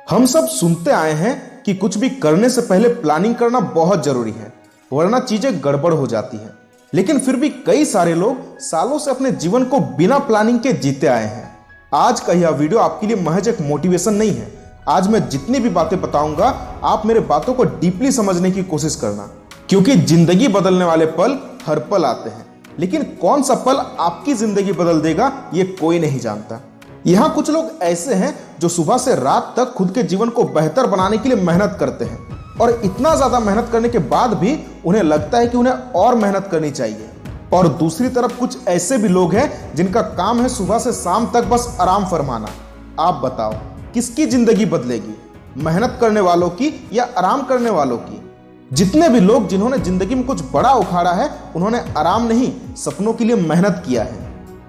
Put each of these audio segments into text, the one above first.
हम सब सुनते आए हैं कि कुछ भी करने से पहले प्लानिंग करना बहुत जरूरी है, वरना चीजें गड़बड़ हो जाती हैं। लेकिन फिर भी कई सारे लोग सालों से अपने जीवन को बिना प्लानिंग के जीते आए हैं। आज का यह वीडियो आपके लिए महज एक मोटिवेशन नहीं है। आज मैं जितनी भी बातें बताऊंगा, आप मेरे बातों को डीपली समझने की कोशिश करना, क्योंकि जिंदगी बदलने वाले पल हर पल आते हैं, लेकिन कौन सा पल आपकी जिंदगी बदल देगा ये कोई नहीं जानता। यहाँ कुछ लोग ऐसे हैं जो सुबह से रात तक खुद के जीवन को बेहतर बनाने के लिए मेहनत करते हैं, और इतना ज्यादा मेहनत करने के बाद भी उन्हें लगता है कि उन्हें और मेहनत करनी चाहिए। और दूसरी तरफ कुछ ऐसे भी लोग हैं जिनका काम है सुबह से शाम तक बस आराम फरमाना। आप बताओ किसकी जिंदगी बदलेगी, मेहनत करने वालों की या आराम करने वालों की? जितने भी लोग जिन्होंने जिंदगी में कुछ बड़ा उखाड़ा है, उन्होंने आराम नहीं, सपनों के लिए मेहनत किया है।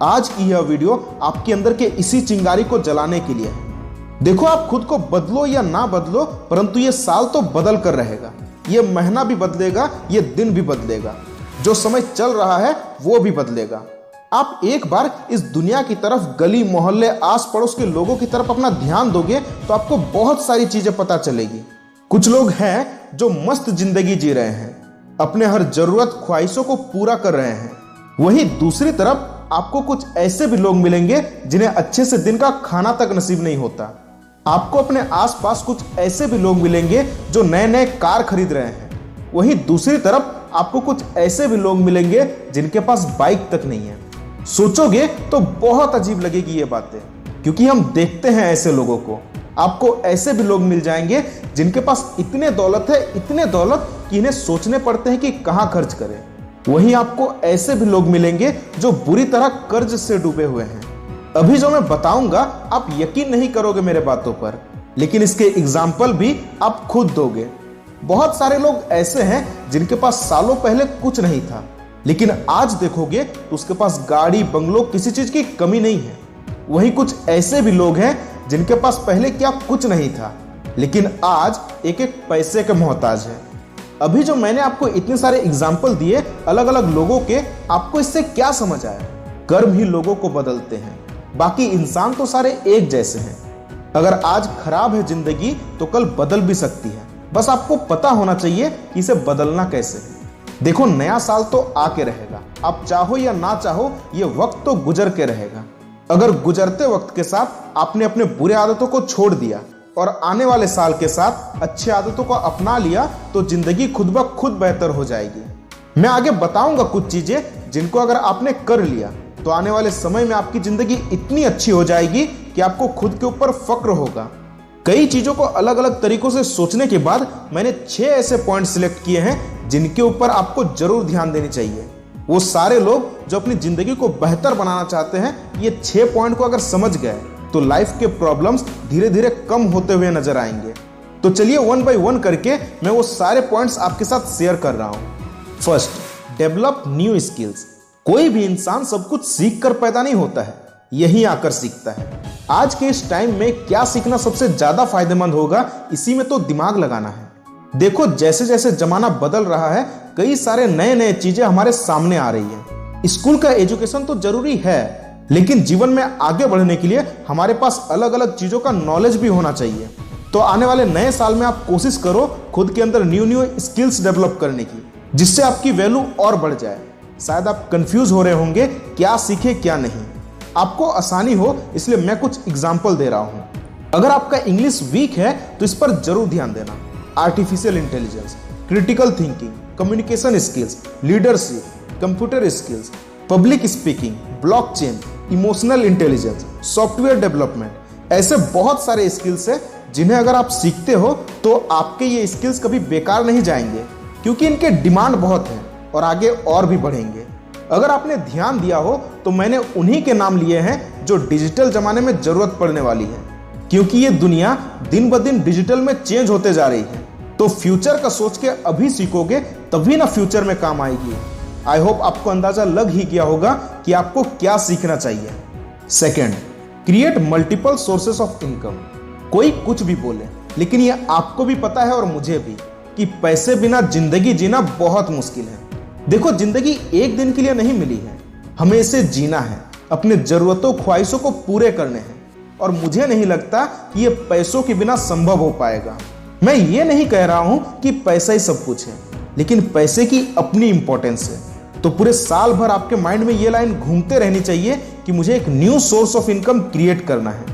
आज की यह वीडियो आपके अंदर के इसी चिंगारी को जलाने के लिए है। देखो, आप खुद को बदलो या ना बदलो, परंतु ये साल तो बदल कर रहेगा। ये महीना भी बदलेगा, ये दिन भी बदलेगा, जो समय चल रहा है वो भी बदलेगा। आप एक बार इस दुनिया की तरफ, गली मोहल्ले आस पड़ोस के लोगों की तरफ अपना ध्यान दोगे तो आपको बहुत सारी चीजें पता चलेगी। कुछ लोग हैं जो मस्त जिंदगी जी रहे हैं, अपने हर जरूरत ख्वाहिशों को पूरा कर रहे हैं। वहीं दूसरी तरफ आपको कुछ ऐसे भी लोग मिलेंगे जिन्हें अच्छे से दिन का खाना तक नसीब नहीं होता। आपको अपने आसपास कुछ ऐसे भी लोग मिलेंगे जो नए नए कार खरीद रहे हैं। वहीं दूसरी तरफ आपको कुछ ऐसे भी लोग मिलेंगे जिनके पास बाइक तक नहीं है। सोचोगे तो बहुत अजीब लगेगी ये बातें, क्योंकि हम देखते हैं ऐसे लोगों को। आपको ऐसे भी लोग मिल जाएंगे जिनके पास इतने दौलत है, इतने दौलत कि इन्हें सोचने पड़ते हैं कि कहां खर्च करें। वहीं आपको ऐसे भी लोग मिलेंगे जो बुरी तरह कर्ज से डूबे हुए हैं। अभी जो मैं बताऊंगा आप यकीन नहीं करोगे मेरे बातों पर, लेकिन इसके एग्जाम्पल भी आप खुद दोगे। बहुत सारे लोग ऐसे हैं जिनके पास सालों पहले कुछ नहीं था, लेकिन आज देखोगे तो उसके पास गाड़ी बंगलो, किसी चीज की कमी नहीं है। वहीं कुछ ऐसे भी लोग हैं जिनके पास पहले क्या कुछ नहीं था, लेकिन आज एक एक पैसे के मोहताज है। अभी जो मैंने आपको इतने सारे एग्जाम्पल दिए अलग अलग लोगों के, आपको इससे क्या समझ आया? कर्म ही लोगों को बदलते हैं, बाकी इंसान तो सारे एक जैसे हैं। अगर आज खराब है जिंदगी तो कल बदल भी सकती है, बस आपको पता होना चाहिए कि इसे बदलना कैसे है। देखो, नया साल तो आके रहेगा, आप चाहो या ना चाहो ये वक्त तो गुजर के रहेगा। अगर गुजरते वक्त के साथ आपने अपने बुरे आदतों को छोड़ दिया और आने वाले साल के साथ अच्छी आदतों को अपना लिया तो जिंदगी खुद ब खुद बेहतर हो जाएगी। मैं आगे बताऊंगा कुछ चीजें जिनको अगर आपने कर लिया तो आने वाले समय में आपकी जिंदगी इतनी अच्छी हो जाएगी कि आपको खुद के ऊपर फक्र होगा। कई चीजों को अलग अलग तरीकों से सोचने के बाद मैंने 6 ऐसे पॉइंट सिलेक्ट किए हैं जिनके ऊपर आपको जरूर ध्यान देनी चाहिए। वो सारे लोग जो अपनी जिंदगी को बेहतर बनाना चाहते हैं, ये 6 पॉइंट को अगर समझ गए तो लाइफ के प्रॉब्लम्स धीरे धीरे कम होते हुए नजर आएंगे। तो चलिए 1 बाय 1 करके मैं वो सारे पॉइंट्स आपके साथ शेयर कर रहा हूं। First, develop new skills. कोई भी इंसान सब कुछ सीख कर पैदा नहीं होता है, यही आकर सीखता है। आज के इस टाइम में क्या सीखना सबसे ज्यादा फायदेमंद होगा, इसी में तो दिमाग लगाना है। देखो, जैसे जैसे जमाना बदल रहा है, कई सारे नए नए चीजें हमारे सामने आ रही है। स्कूल का एजुकेशन तो जरूरी है, लेकिन जीवन में आगे बढ़ने के लिए हमारे पास अलग अलग चीजों का नॉलेज भी होना चाहिए। तो आने वाले नए साल में आप कोशिश करो खुद के अंदर न्यू स्किल्स डेवलप करने की, जिससे आपकी वैल्यू और बढ़ जाए। शायद आप कंफ्यूज हो रहे होंगे क्या सीखे क्या नहीं। आपको आसानी हो इसलिए मैं कुछ एग्जाम्पल दे रहा हूं। अगर आपका इंग्लिश वीक है तो इस पर जरूर ध्यान देना। Artificial intelligence, critical thinking, communication skills, leadership, computer skills, public speaking, blockchain, emotional intelligence, software development, ऐसे बहुत सारे स्किल्स हैं जिन्हें अगर आप सीखते हो तो आपके ये स्किल्स कभी बेकार नहीं जाएंगे, क्योंकि इनके डिमांड बहुत है और आगे और भी बढ़ेंगे। अगर आपने ध्यान दिया हो तो मैंने उन्हीं के नाम लिए हैं जो डिजिटल जमाने में जरूरत पड़ने वाली है, क्योंकि ये दुनिया दिन ब दिन डिजिटल में चेंज होते जा रही है। तो फ्यूचर का सोच के अभी सीखोगे तभी ना फ्यूचर में काम आएगी। आई होप आपको अंदाजा लग ही गया होगा कि आपको क्या सीखना चाहिए। Second, create multiple sources of income. कोई कुछ भी बोले, लेकिन ये आपको भी पता है और मुझे भी कि पैसे बिना जिंदगी जीना बहुत मुश्किल है। देखो, जिंदगी एक दिन के लिए नहीं मिली है, हमें इसे जीना है, अपने जरूरतों ख्वाहिशों को पूरे करने हैं। और मुझे नहीं लगता कि ये पैसों के बिना संभव हो पाएगा। मैं ये नहीं कह रहा हूं कि पैसा ही सब कुछ है, लेकिन पैसे की अपनी इंपॉर्टेंस है। तो पूरे साल भर आपके माइंड में ये लाइन घूमते रहनी चाहिए कि मुझे एक new source of income create करना है।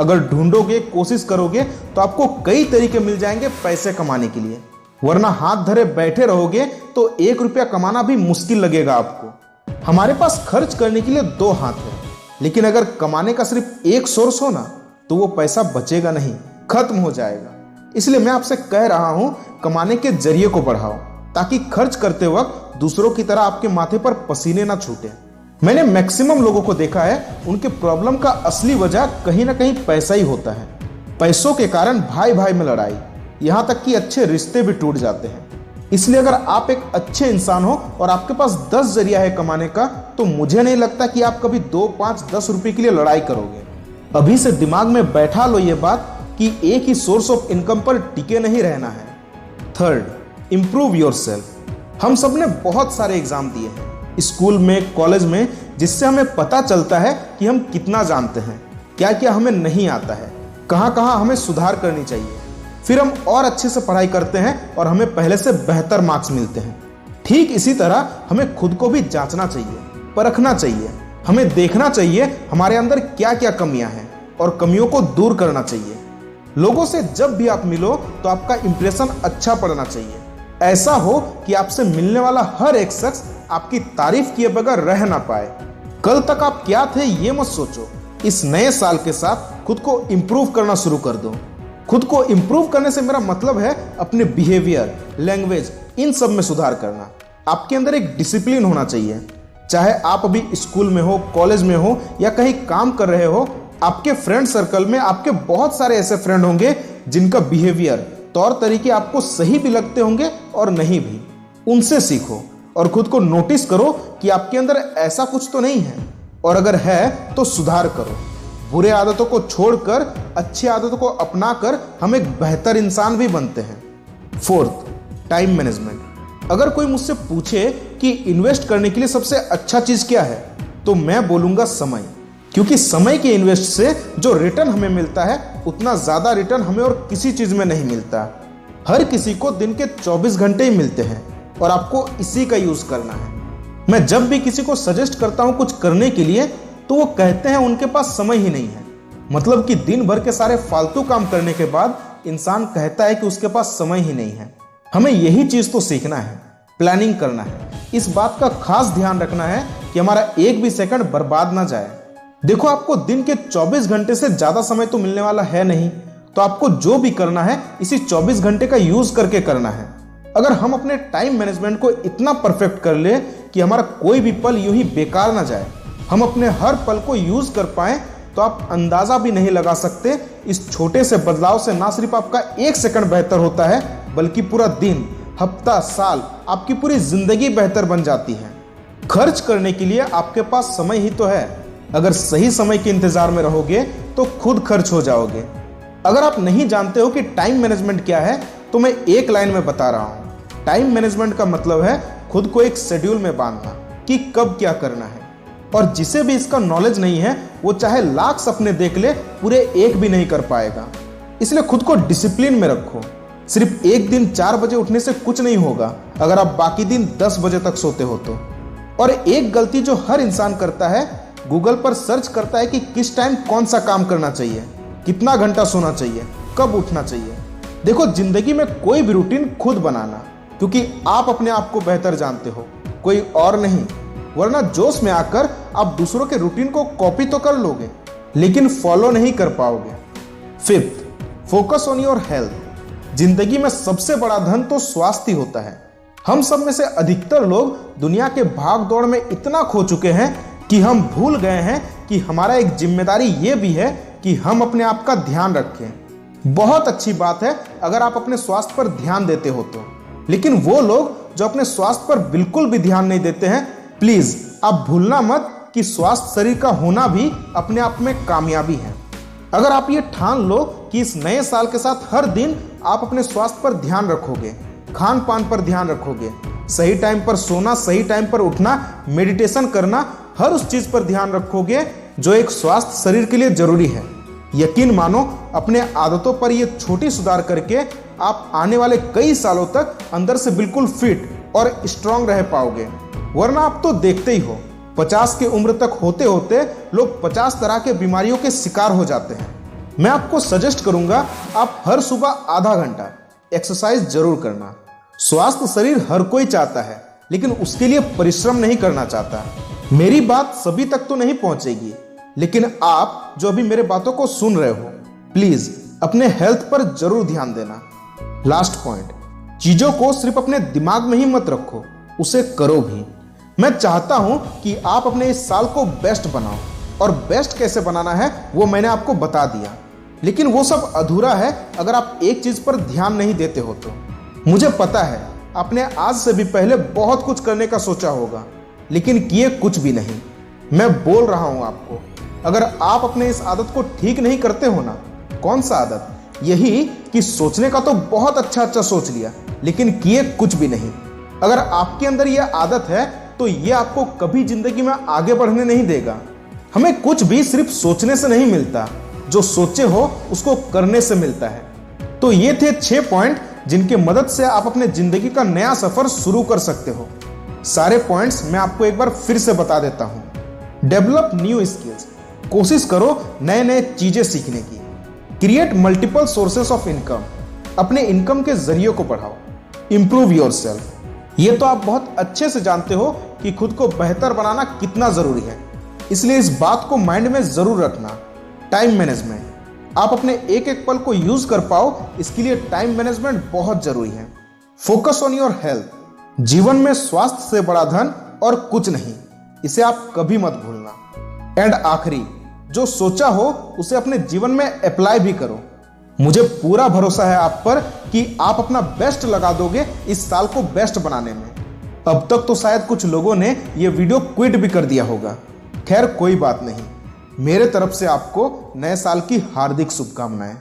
अगर ढूंढोगे, कोशिश करोगे तो आपको कई तरीके मिल जाएंगे पैसे कमाने के लिए, वरना हाथ धरे बैठे रहोगे तो 1 रुपया कमाना भी मुश्किल लगेगा आपको। हमारे पास खर्च करने के लिए 2 हाथ है, लेकिन अगर कमाने का सिर्फ एक सोर्स हो ना तो वो पैसा बचेगा नहीं, खत्म हो जाएगा। इसलिए मैं आपसे कह रहा हूं, कमाने के जरिए को बढ़ाओ ताकि खर्च करते वक्त दूसरों की तरह आपके माथे पर पसीने ना छूटे। मैंने मैक्सिमम लोगों को देखा है, उनके प्रॉब्लम का असली वजह कहीं ना कहीं पैसा ही होता है। पैसों के कारण भाई भाई में लड़ाई, यहां तक कि अच्छे रिश्ते भी टूट जाते हैं। इसलिए अगर आप एक अच्छे इंसान हो और आपके पास 10 जरिया है कमाने का, तो मुझे नहीं लगता कि आप कभी 2, 5, 10 रुपए के लिए लड़ाई करोगे। अभी से दिमाग में बैठा लो ये बात कि एक ही सोर्स ऑफ इनकम पर टिके नहीं रहना है। Third, improve yourself. हम सब ने बहुत सारे एग्जाम दिए हैं स्कूल में, कॉलेज में, जिससे हमें पता चलता है कि हम कितना जानते हैं, क्या क्या हमें नहीं आता है, कहां कहां हमें सुधार करनी चाहिए। फिर हम और अच्छे से पढ़ाई करते हैं और हमें पहले से बेहतर मार्क्स मिलते हैं। ठीक इसी तरह हमें खुद को भी जांचना चाहिए, परखना चाहिए। हमें देखना चाहिए हमारे अंदर क्या क्या कमियां हैं और कमियों को दूर करना चाहिए। लोगों से जब भी आप मिलो तो आपका इंप्रेशन अच्छा पड़ना चाहिए, ऐसा हो कि आपसे मिलने वाला हर एक शख्स आपकी तारीफ किए बगैर रह ना पाए। कल तक आप क्या थे ये मत सोचो, इस नए साल के साथ खुद को इंप्रूव करना शुरू कर दो। खुद को इंप्रूव करने से मेरा मतलब है अपने बिहेवियर, लैंग्वेज, इन सब में सुधार करना। आपके अंदर एक डिसिप्लिन होना चाहिए। चाहे आप अभी स्कूल में हो, कॉलेज में हो या कहीं काम कर रहे हो, आपके फ्रेंड सर्कल में आपके बहुत सारे ऐसे फ्रेंड होंगे जिनका बिहेवियर, तौर तरीके आपको सही भी लगते होंगे और नहीं भी। उनसे सीखो और खुद को नोटिस करो कि आपके अंदर ऐसा कुछ तो नहीं है, और अगर है तो सुधार करो। बुरे आदतों को छोड़कर अच्छी आदतों को अपनाकर हम एक बेहतर इंसान भी बनते हैं। Fourth, time management. अगर कोई मुझसे पूछे कि इन्वेस्ट करने के लिए सबसे अच्छा चीज क्या है, तो मैं बोलूंगा समय। क्योंकि समय के इन्वेस्ट से जो रिटर्न हमें मिलता है, उतना ज्यादा रिटर्न हमें और किसी चीज में नहीं मिलता। हर किसी को दिन के 24 घंटे ही मिलते हैं और आपको इसी का यूज करना है। मैं जब भी किसी को सजेस्ट करता हूं कुछ करने के लिए, तो वो कहते हैं उनके पास समय ही नहीं है। मतलब कि दिन भर के सारे फालतू काम करने के बाद इंसान कहता है कि उसके पास समय ही नहीं है। हमें यही चीज तो सीखना है, प्लानिंग करना है। इस बात का खास ध्यान रखना है कि हमारा एक भी सेकंड बर्बाद ना जाए। देखो, आपको दिन के 24 घंटे से ज्यादा समय तो मिलने वाला है नहीं, तो आपको जो भी करना है इसी 24 घंटे का यूज करके करना है। अगर हम अपने टाइम मैनेजमेंट को इतना परफेक्ट कर ले कि हमारा कोई भी पल यूं ही बेकार ना जाए, हम अपने हर पल को यूज कर पाए, तो आप अंदाजा भी नहीं लगा सकते इस छोटे से बदलाव से ना सिर्फ आपका 1 सेकंड बेहतर होता है, बल्कि पूरा दिन, हफ्ता, साल, आपकी पूरी जिंदगी बेहतर बन जाती है। खर्च करने के लिए आपके पास समय ही तो है। अगर सही समय के इंतजार में रहोगे तो खुद खर्च हो जाओगे। अगर आप नहीं जानते हो कि टाइम मैनेजमेंट क्या है, तो मैं एक लाइन में बता रहा हूं। टाइम मैनेजमेंट का मतलब है खुद को एक शेड्यूल में बांधना कि कब क्या करना है। और जिसे भी इसका नॉलेज नहीं है, वो चाहे लाख सपने देख ले, पूरे एक भी नहीं कर पाएगा। इसलिए खुद को डिसिप्लिन में रखो। सिर्फ एक दिन 4 बजे उठने से कुछ नहीं होगा अगर आप बाकी दिन 10 बजे तक सोते हो तो। और एक गलती जो हर इंसान करता है, गूगल पर सर्च करता है कि किस टाइम कौन सा काम करना चाहिए, कितना घंटा सोना चाहिए, कब उठना चाहिए। देखो, जिंदगी में कोई भी रूटीन खुद बनाना, क्योंकि आप अपने आप को बेहतर जानते हो, कोई और नहीं। वरना जोश में आकर आप दूसरों के रूटीन को कॉपी तो कर लोगे, लेकिन फॉलो नहीं कर पाओगे। Fifth, focus on your health. जिंदगी में सबसे बड़ा धन तो स्वास्थ्य होता है। हम सब में से अधिकतर लोग दुनिया के भाग दौड़ में इतना खो चुके हैं कि हम भूल गए हैं कि हमारा एक जिम्मेदारी ये भी है कि हम अपने आप का ध्यान रखें। बहुत अच्छी बात है अगर आप अपने स्वास्थ्य पर ध्यान देते हो तो, लेकिन वो लोग जो अपने स्वास्थ्य पर बिल्कुल भी ध्यान नहीं देते हैं, प्लीज आप भूलना मत कि स्वास्थ्य शरीर का होना भी अपने आप में कामयाबी है। अगर आप ये ठान लो कि इस नए साल के साथ हर दिन आप अपने स्वास्थ्य पर ध्यान रखोगे, खान पान पर ध्यान रखोगे, सही टाइम पर सोना, सही टाइम पर उठना, मेडिटेशन करना, हर उस चीज पर ध्यान रखोगे जो एक स्वस्थ शरीर के लिए जरूरी है, यकीन मानो, अपने आदतों पर ये छोटी सुधार करके आप आने वाले कई सालों तक अंदर से बिल्कुल फिट और स्ट्रांग रह पाओगे। वरना आप तो देखते ही हो, 50 की उम्र तक होते होते लोग 50 तरह के बीमारियों के शिकार हो जाते हैं। मैं आपको सजेस्ट करूंगा, आप हर सुबह आधा घंटा एक्सरसाइज जरूर करना। स्वास्थ्य शरीर हर कोई चाहता है, लेकिन उसके लिए परिश्रम नहीं करना चाहता। मेरी बात सभी तक तो नहीं पहुंचेगी, लेकिन आप जो अभी मेरे बातों को सुन रहे हो, प्लीज अपने हेल्थ पर जरूर ध्यान देना। लास्ट पॉइंट, चीजों को सिर्फ अपने दिमाग में ही मत रखो, उसे करो भी। मैं चाहता हूं कि आप अपने इस साल को बेस्ट बनाओ, और बेस्ट कैसे बनाना है वो मैंने आपको बता दिया, लेकिन वो सब अधूरा है अगर आप एक चीज पर ध्यान नहीं देते हो तो। मुझे पता है आपने आज से भी पहले बहुत कुछ करने का सोचा होगा, लेकिन किए कुछ भी नहीं। मैं बोल रहा हूं आपको, अगर आप अपने इस आदत को ठीक नहीं करते हो ना, कौन सा आदत? यही कि सोचने का तो बहुत अच्छा सोच लिया, लेकिन किए कुछ भी नहीं। अगर आपके अंदर यह आदत है तो ये आपको कभी जिंदगी में आगे बढ़ने नहीं देगा। हमें कुछ भी सिर्फ सोचने से नहीं मिलता, जो सोचे हो उसको करने से मिलता है। तो ये थे 6 पॉइंट जिनके मदद से आप अपने जिंदगी का नया सफर शुरू कर सकते हो। सारे पॉइंट्स मैं आपको एक बार फिर से बता देता हूं। डेवलप न्यू स्किल्स, कोशिश करो नए नए चीजें सीखने की। Create multiple sources of income, अपने इनकम के जरिए को बढ़ाओ। इंप्रूव योरसेल्फ, ये तो आप बहुत अच्छे से जानते हो कि खुद को बेहतर बनाना कितना जरूरी है, इसलिए इस बात को माइंड में जरूर रखना। टाइम मैनेजमेंट, आप अपने एक एक पल को यूज कर पाओ, इसके लिए टाइम मैनेजमेंट बहुत जरूरी है। फोकस ऑन योर हेल्थ, जीवन में स्वास्थ्य से बड़ा धन और कुछ नहीं, इसे आप कभी मत भूलना। एंड आखिरी, जो सोचा हो उसे अपने जीवन में अप्लाई भी करो। मुझे पूरा भरोसा है आप पर कि आप अपना बेस्ट लगा दोगे इस साल को बेस्ट बनाने में। अब तक तो शायद कुछ लोगों ने यह वीडियो क्विट भी कर दिया होगा। खैर कोई बात नहीं, मेरे तरफ से आपको नए साल की हार्दिक शुभकामनाएं।